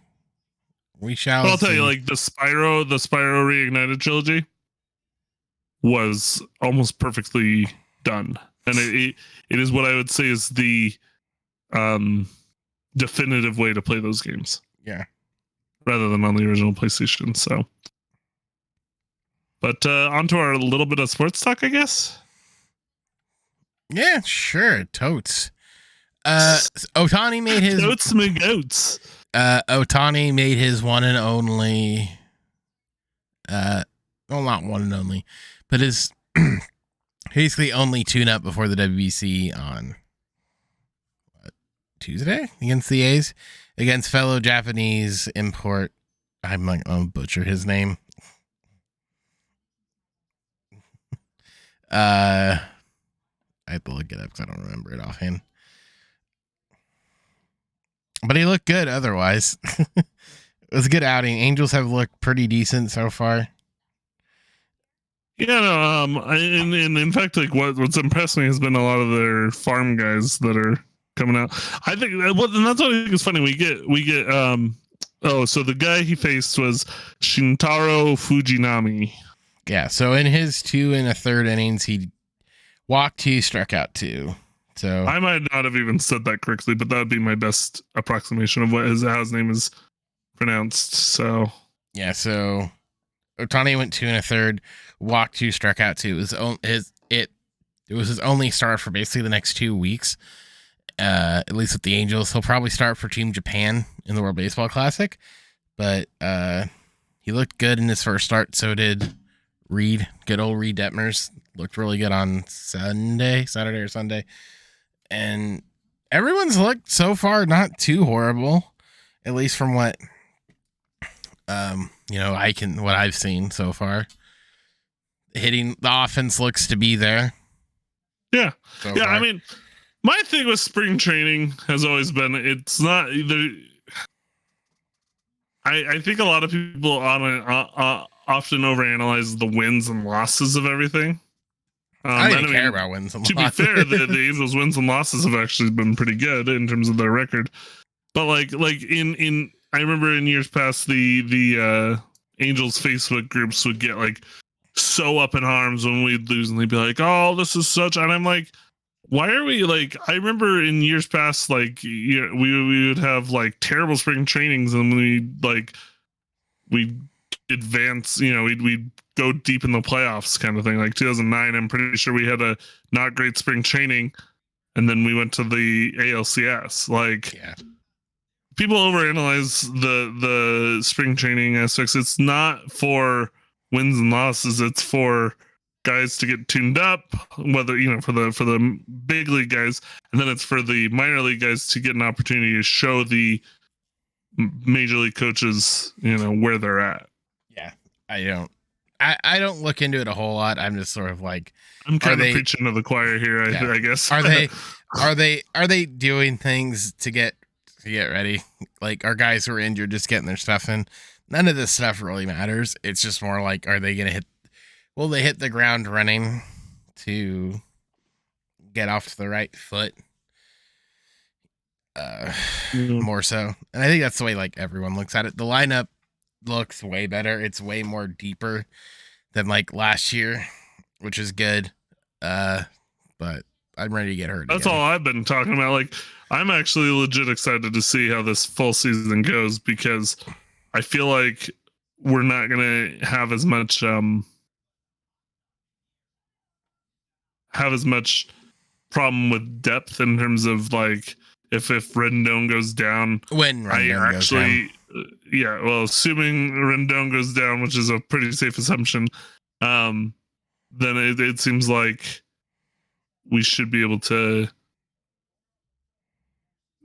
We shall. But I'll tell you, like the Spyro Reignited trilogy was almost perfectly done. And it is what I would say is the definitive way to play those games. Yeah. Rather than on the original PlayStation. So, but onto our little bit of sports talk, I guess. Sure. Totes. Otani made his Totes my goats. Otani made his one and only. Well, not one and only, but his. Basically only tune-up before the WBC on Tuesday against the A's, against fellow Japanese import. I'm like, I'll butcher his name. I have to look it up because I don't remember it offhand. But he looked good otherwise. It was a good outing. Angels have looked pretty decent so far. Yeah, no, and in fact, like what's impressed me has been a lot of their farm guys that are coming out. I think and that's what I think is funny. We get so the guy he faced was Shintaro Fujinami. Yeah, so in his 2 1/3 innings, he walked 2, struck out 2. So I might not have even said that correctly, but that would be my best approximation of how his name is pronounced. So yeah, so Otani went 2 1/3, walked 2, struck out 2. It was his only start for basically the next 2 weeks. At least with the Angels, he'll probably start for Team Japan in the World Baseball Classic, but he looked good in his first start. So did Reed. Good old Reed Detmers looked really good on Saturday or Sunday. And everyone's looked so far not too horrible, at least from what what I've seen so far. Hitting the offense looks to be there. Yeah. So yeah, far. I mean, my thing with spring training has always been it's not either. I think a lot of people often overanalyze the wins and losses of everything. I don't even care about wins and losses. To be fair, the Angels' wins and losses have actually been pretty good in terms of their record. But like in I remember in years past the Angels Facebook groups would get like so up in arms when we'd lose, and they'd be like, "Oh, this is such," and I'm like, why are we like? I remember in years past, like we would have like terrible spring trainings, and we advance. We'd go deep in the playoffs, kind of thing. Like 2009, I'm pretty sure we had a not great spring training, and then we went to the ALCS. Like, people overanalyze the spring training aspects. It's not for wins and losses. It's for guys to get tuned up, whether for the big league guys, and then it's for the minor league guys to get an opportunity to show the major league coaches where they're at. Yeah, I don't look into it a whole lot. I'm just sort of like, I'm kind of preaching to the choir here. I guess. Are they doing things to get ready? Like, are guys who are injured just getting their stuff in? None of this stuff really matters. It's just more like, are they gonna will they hit the ground running to get off to the right foot? More so. And I think that's the way like everyone looks at it. The lineup looks way better. It's way more deeper than like last year, which is good. But I'm ready to get hurt. That's all I've been talking about. Like, I'm actually legit excited to see how this full season goes, because I feel like we're not gonna have as much problem with depth in terms of like if Rendon goes down. When Rendon goes down. Assuming Rendon goes down, which is a pretty safe assumption, then it seems like we should be able to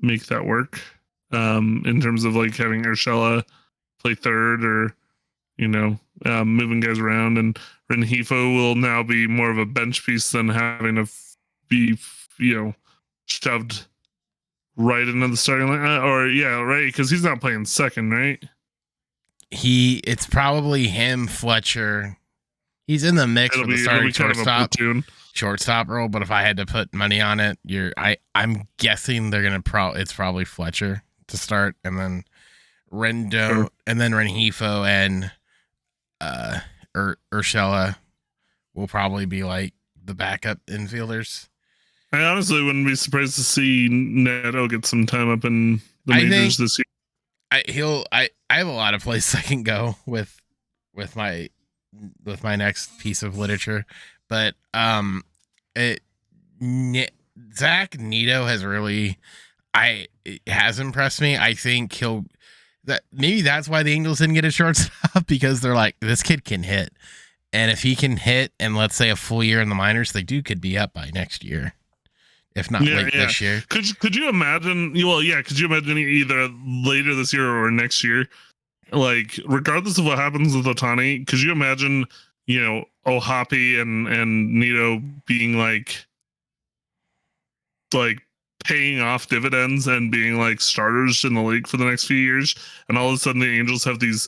make that work. In terms of like having Urshela play third, or moving guys around, and Rengifo will now be more of a bench piece than having to be shoved right into the starting line, because he's not playing second, right? It's probably him, Fletcher. He's in the mix with the starting shortstop role, but if I had to put money on it, I'm guessing they're gonna it's probably Fletcher to start, and then Rando, and then Rengifo and Urshela will probably be like the backup infielders. I honestly wouldn't be surprised to see Neto get some time up in the majors this year. I have a lot of places I can go with my next piece of literature, but Zach Neto has impressed me. I think maybe that's why the Angels didn't get a shortstop, because they're like, this kid can hit, and if he can hit, and let's say a full year in the minors, could be up by next year, if not late this year. Could you imagine? Could you imagine either later this year or next year? Like, regardless of what happens with Ohtani, could you imagine, Ohapi and Neto being like paying off dividends and being like starters in the league for the next few years, and all of a sudden the Angels have these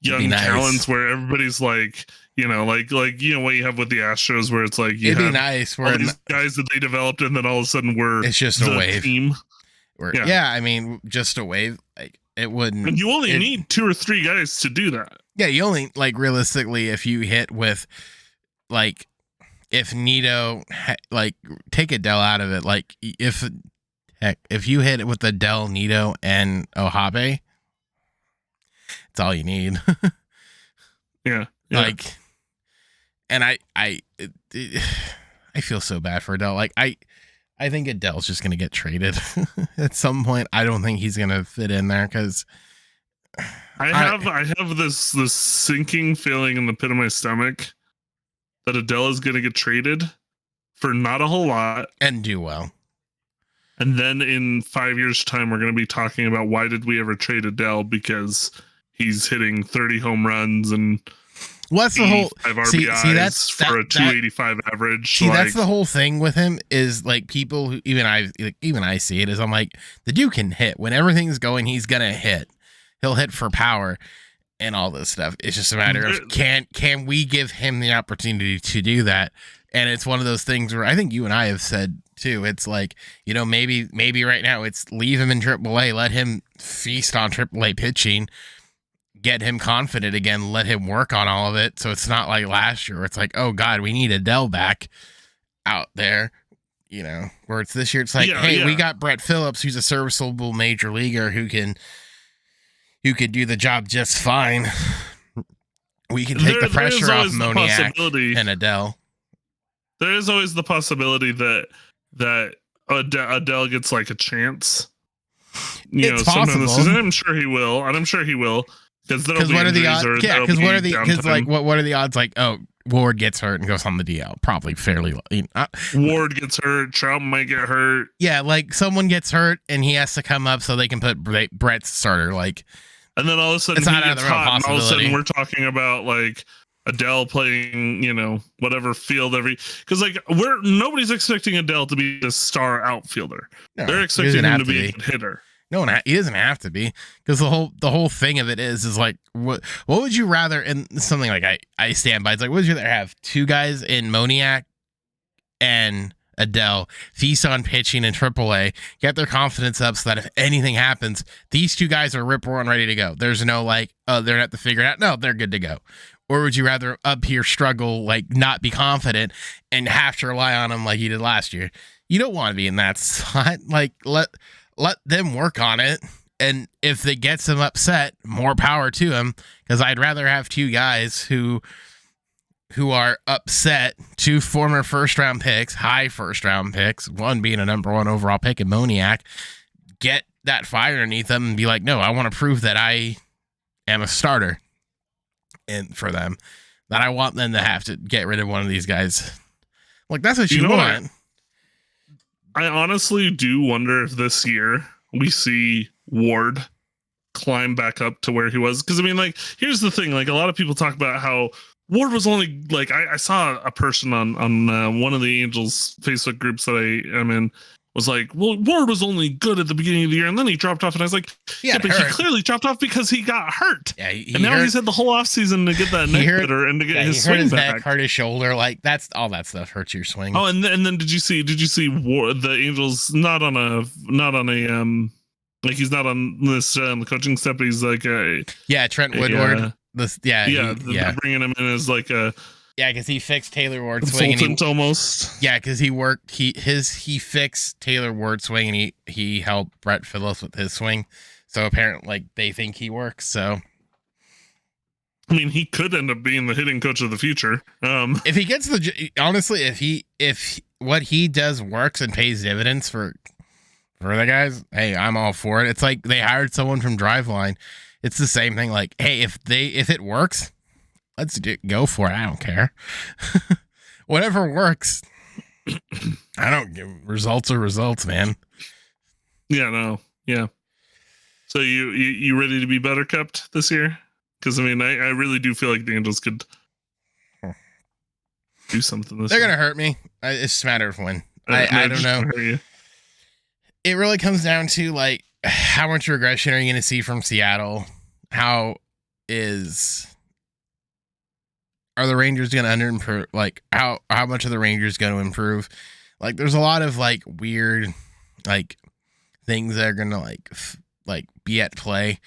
young talents where everybody's like, what you have with the Astros, where it's like it'd be nice all these guys that they developed, and then all of a sudden it's just a wave team. I mean, just a wave. Like, it wouldn't. And you only need 2 or 3 guys to do that. Yeah, you only, like, realistically, if you hit with, like, if Neto, like, take Adele out of it, like, if you hit it with Adele, Neto, and Ohabe, it's all you need. Yeah. Like, and I feel so bad for Adele. Like, I think Adele's just going to get traded at some point. I don't think he's going to fit in there, because I have this sinking feeling in the pit of my stomach that Adele is going to get traded for not a whole lot and do well. And then in 5 years' time, we're going to be talking about why did we ever trade Adele, because he's hitting 30 home runs and what's the whole RBIs see that's for a 285 average. See, that's the whole thing with him is like people who even I see it is I'm like, the dude can hit when everything's going. He's gonna hit. He'll hit for power and all this stuff. It's just a matter of can we give him the opportunity to do that? And it's one of those things where I think you and I have said too. It's like, you know, maybe right now it's leave him in AAA, let him feast on AAA pitching, get him confident again, let him work on all of it. So it's not like last year where it's like, oh God, we need Adele back out there. You know, where it's this year, it's like, we got Brett Phillips, who's a serviceable major leaguer who could do the job just fine. We can take the pressure off Moniak and Adele. There is always the possibility that Adele gets like a chance. You know, sometime this season. I'm sure he will. Because what are the odds? Yeah, because what are the odds? Like, oh, Ward gets hurt and goes on the DL. Probably fairly low. Ward gets hurt. Trout might get hurt. Yeah, like someone gets hurt and he has to come up so they can put Brett's starter. Like, and then all of a sudden it's not out of the realm of possibility. All of a sudden we're talking about like Adele playing, you know, whatever field because like nobody's expecting Adele to be a star outfielder. No, they're expecting him to be a good hitter. No, he doesn't have to be, because the whole thing of it is like what would you rather, and something like I stand by, it's like, what would you rather have, two guys in Moniak and Adele feast on pitching in AAA, get their confidence up so that if anything happens, these two guys are rip roaring ready to go. There's no like, oh, they're not to figure it out. No, they're good to go. Or would you rather up here struggle, like not be confident and have to rely on them like you did last year? You don't want to be in that spot. Like let them work on it. And if it gets them upset, more power to them. Because I'd rather have two guys who are upset, two former first-round picks, high first-round picks, one being a number one overall pick in Moniak, get that fire underneath them and be like, no, I want to prove that I am a starter. And for them, that I want them to have to get rid of one of these guys. Like, that's what you want. I honestly do wonder if this year we see Ward climb back up to where he was. Because, I mean, like, here's the thing. Like, a lot of people talk about how Ward was only, like, I saw a person on one of the Angels Facebook groups that I am in, was like, well, Ward was only good at the beginning of the year, and then he dropped off. And I was like, yeah, but he clearly dropped off because he got hurt. Yeah, and now he's had the whole offseason to get that neck better and to get his swing back. Neck, hurt his shoulder, like that's all that stuff hurts your swing. Oh, and then did you see Ward, the Angels not on a like he's not on this the coaching step, but he's like Trent Woodward. They're bringing him in as like a. Yeah, because he fixed Taylor Ward's swing. Consultant almost. Yeah, because he fixed Taylor Ward's swing and he helped Brett Phillips with his swing. So apparently, like, they think he works. So, I mean, he could end up being the hitting coach of the future. If he gets honestly, if what he does works and pays dividends for the guys, hey, I'm all for it. It's like they hired someone from Driveline. It's the same thing. Like, hey, if it works, let's go for it. I don't care. Whatever works. I don't give results are results, man. Yeah, no. Yeah. So you ready to be buttercuped this year? Because I mean, I really do feel like the Angels could do something this year. They're gonna hurt me. It's just a matter of when. I don't know. It really comes down to like how much regression are you gonna see from Seattle? Are the Rangers going to underimprove? Like, how much are the Rangers going to improve? Like, there's a lot of, like, weird, like, things that are going to, like, be at play.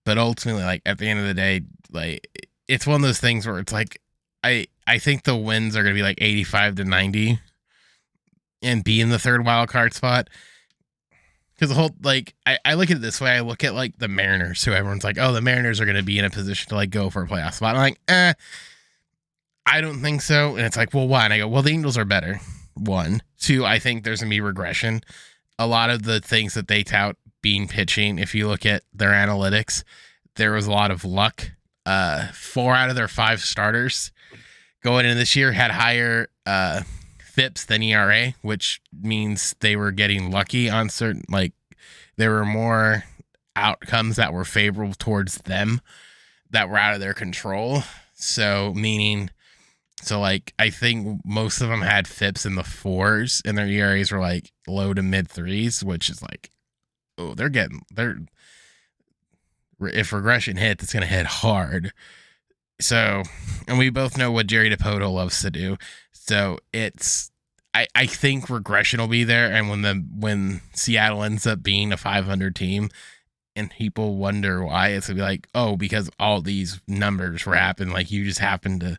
But ultimately, like, at the end of the day, like, it's one of those things where it's, like, I think the wins are going to be, like, 85-90 and be in the third wild card spot. Because the whole, like, I look at it this way. I look at, like, the Mariners, who everyone's like, oh, the Mariners are going to be in a position to, like, go for a playoff spot. I'm like, I don't think so. And it's like, well, why? And I go, well, the Angels are better. 1. 2, I think there's going to be regression. A lot of the things that they tout being pitching, if you look at their analytics, there was a lot of luck. 4 out of their 5 starters going into this year had higher FIPS than ERA, which means they were getting lucky on certain, like there were more outcomes that were favorable towards them that were out of their control. So like I think most of them had FIPS in the 4s and their ERAs were like low to mid 3s, which is like, oh, if regression hits, it's gonna hit hard. So, and we both know what Jerry DiPoto loves to do. So I think regression will be there, and when Seattle ends up being a 500 team, and people wonder why, it's gonna be like, oh, because all these numbers were happening. Like you just happened to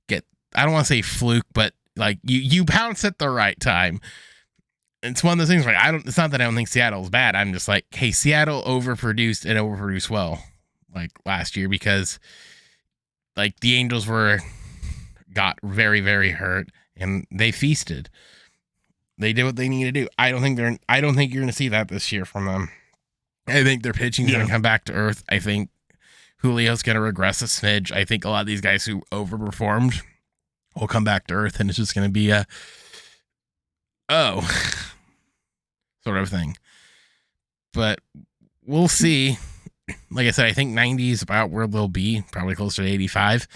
get, I don't want to say fluke, but like you bounce at the right time. It's one of those things where it's not that I don't think Seattle's bad. I'm just like, hey, Seattle overproduced well like last year because like the Angels got very, very hurt and they feasted. They did what they need to do. I don't think you're going to see that this year from them. I think their pitching's going to come back to earth. I think Julio's going to regress a smidge. I think a lot of these guys who overperformed will come back to earth, and it's just going to be a sort of thing. But we'll see. Like I said, I think 90 is about where they'll be, probably closer to 85.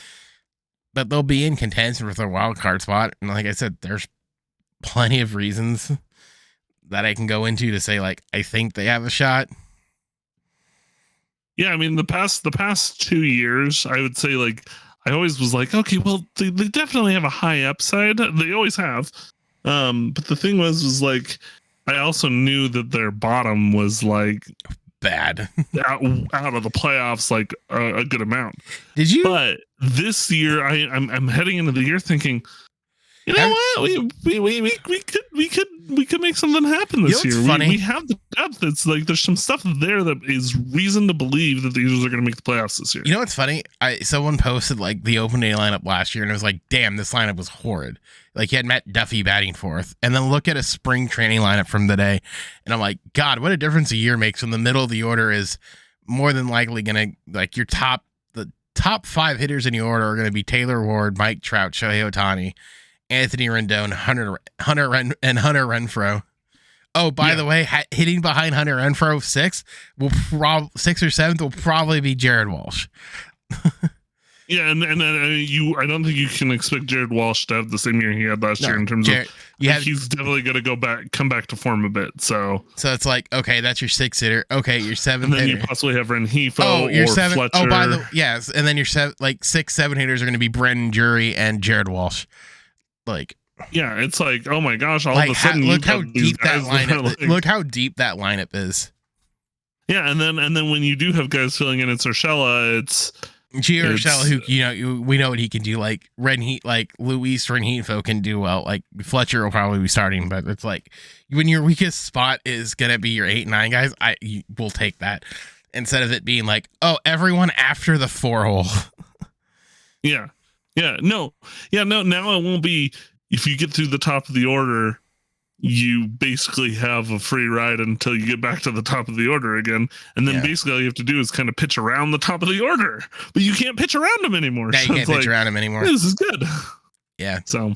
But they'll be in contention with their wild card spot. And like I said, there's plenty of reasons that I can go into to say, like, I think they have a shot. Yeah, I mean, the past 2 years, I would say, like, I always was like, okay, well, they definitely have a high upside. They always have. But the thing was like, I also knew that their bottom was like bad out of the playoffs, like a good amount. Did you? But this year, I'm heading into the year thinking, you know what, we could make something happen this year. Funny? We have the depth. It's like there's some stuff there that is reason to believe that the Eagles are going to make the playoffs this year. You know what's funny? Someone posted like the open day lineup last year, and it was like, damn, this lineup was horrid. Like you had Matt Duffy batting 4th, and then look at a spring training lineup from the day, and I'm like, God, what a difference a year makes when the middle of the order is more than likely gonna, like, the top 5 hitters in the order are gonna be Taylor Ward, Mike Trout, Shohei Ohtani, Anthony Rendon, Hunter Renfroe. Oh, by the way, hitting behind Hunter Renfroe 6th or 7th will probably be Jared Walsh. Yeah, and I don't think you can expect Jared Walsh to have the same year he had last year in terms of he's definitely going to come back to form a bit. So it's like, okay, that's your 6th hitter. Okay, your 7th and then hitter. You possibly have Renhefo your or 7th. Fletcher. Oh, yes, and then your 6, 7 hitters are going to be Brendan Jury and Jared Walsh. Like, yeah, it's like, oh my gosh, all of a sudden look how deep that lineup. Look how deep that lineup is. Yeah, and then when you do have guys filling in, it's Urshela, it's Gio Urshela, who we know what he can do. Like Luis Renhefo can do well. Like Fletcher will probably be starting, but it's like when your weakest spot is gonna be your 8, 9 guys, we'll take that instead of it being like, oh, everyone after the 4 hole. No. Now it won't be, if you get through the top of the order, you basically have a free ride until you get back to the top of the order again. And then basically all you have to do is kind of pitch around the top of the order, but you can't pitch around them anymore. Yeah, you can't pitch around them anymore. This is good. Yeah. So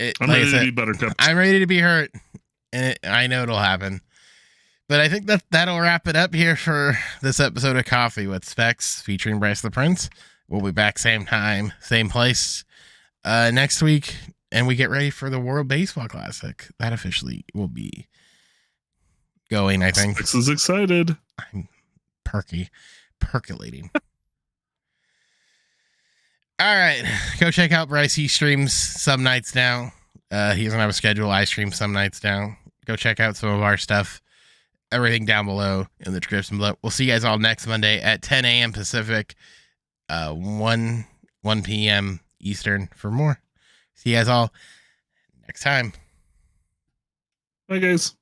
I'm ready to be buttercuped. I'm ready to be hurt. And I know it'll happen. But I think that'll wrap it up here for this episode of Coffee with Spects featuring Bryce the Prince. We'll be back same time, same place next week. And we get ready for the World Baseball Classic. That officially will be going, I think. Spects is excited. I'm percolating. All right. Go check out Bryce. He streams some nights now. He doesn't have a schedule. I stream some nights now. Go check out some of our stuff. Everything down below in the description below. We'll see you guys all next Monday at 10 a.m. Pacific, 1 p.m. Eastern for more. See you guys all next time. Bye, guys.